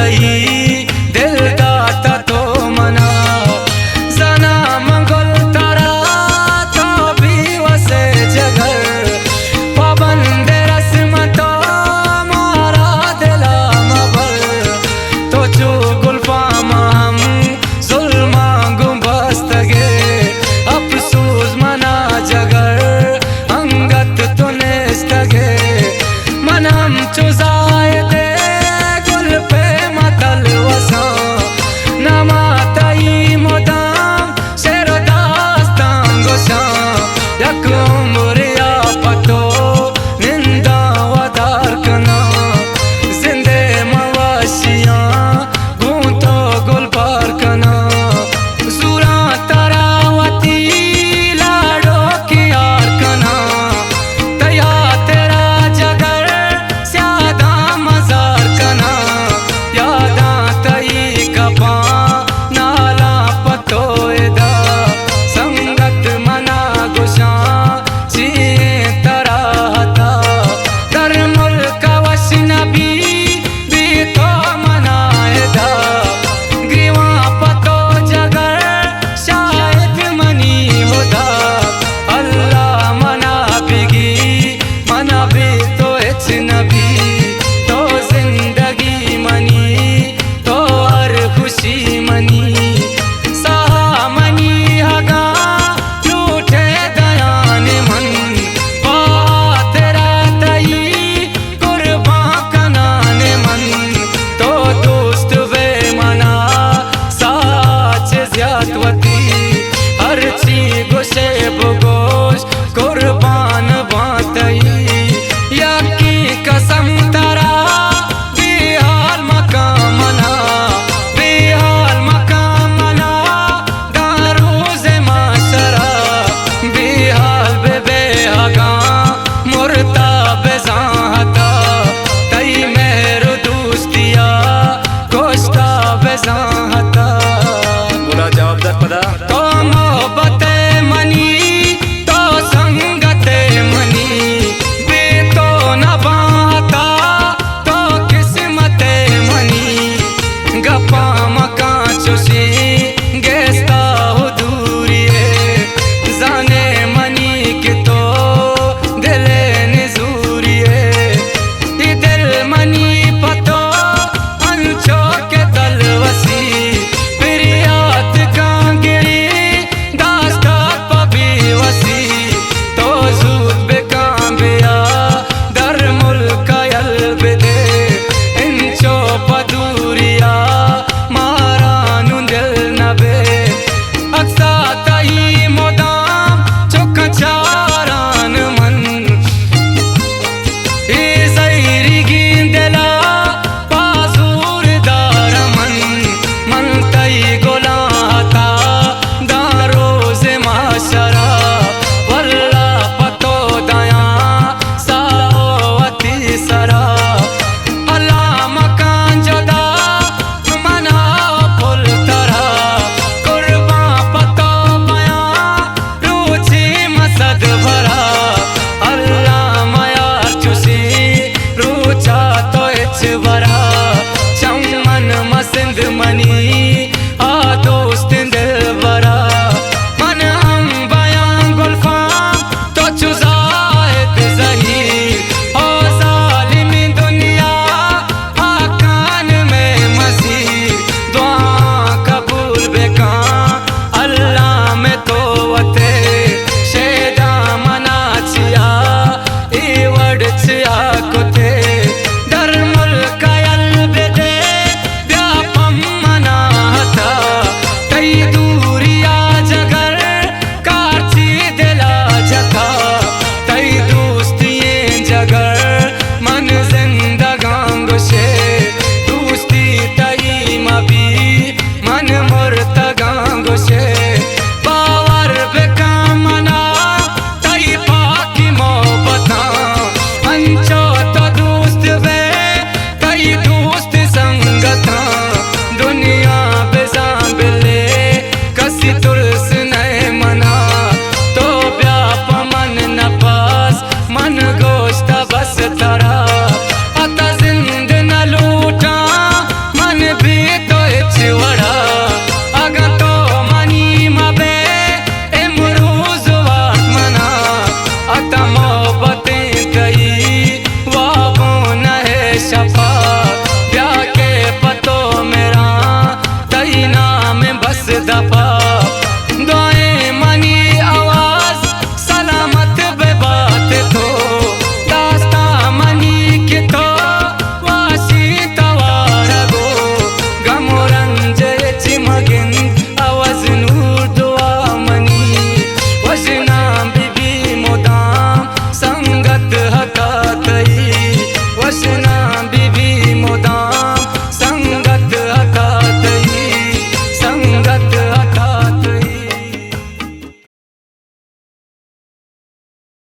तई दिल दाता तो मना जना मंगल तारा तो भी वसे जगर पाबंद रस्म तो मारा दिला मबर तो चू गुलफाम हम जुल्मा गुंबस्तगे अफसोस मना जगर अंगत तो नेस्तगे मन हम चुजाए दे गुल पे मतल वसा नमातई मोदाम शेर दास्तान गोशा यक उम्रिया पतो निंदा वदार कना जिंदे मवाशिया गूंतो गुल पार कना सूरा तरावती लाडो की यार कना तया तेरा जगर स्यादा मजार कना यादा तई कपा नाला पतो एदा संगत मना गुशा ची तराहता दर मुल्क वश नबी भी तो मनाएदा ग्रीवा पतो जगर शायद मनी होदा अल्लाह मना बिगी मना भी तो इच नबी तो जिंदगी मनी तो हर खुशी मनी सहा मनी हगा लूठे दयान मन पा तेरा तई कुर्बा कनान मन तो दोस्त वे मना साच ज्यादवती हर ची गोशे बगोश कुर्बान बातई याकी कसम तरा बेहाल मकाम मना बेहाल मकाम मना दारोज माशरा बेहाल बेबेहगा मुर्ता बेजाहता तई मेहर दोस्तिया कोष्टा बेजाहता बोला जवाब दर पदा तो मोहब्बत मनी तो संगते मनी बे तो न बाता तो किस्मते मनी गपा मका चुशी गेस्ता हो दूरिए जाने मनी के तो दिले निजूरिए दिल मनी पतो अंचो के तलवसी प्रियात कांगिरी दास्ता पबी वसी तो जूद बेकांबिया दर मुल्क यलबदे इंचो पदूरिया मारा नुंदिल नबे अक्सा तई मोदाम चुक चारान मन ए जैरी गिंदला पाजूर दार मन तई गोलाता दारोज माशरा वल्ला पतो दया सावती सरा अल्लाह मकान जदा मना फुल तरा कुर्बा पतो मया रुचि मसद भरा अल्लाह मया चुसी रुचा तो इच भरा चमन मसिंद मनी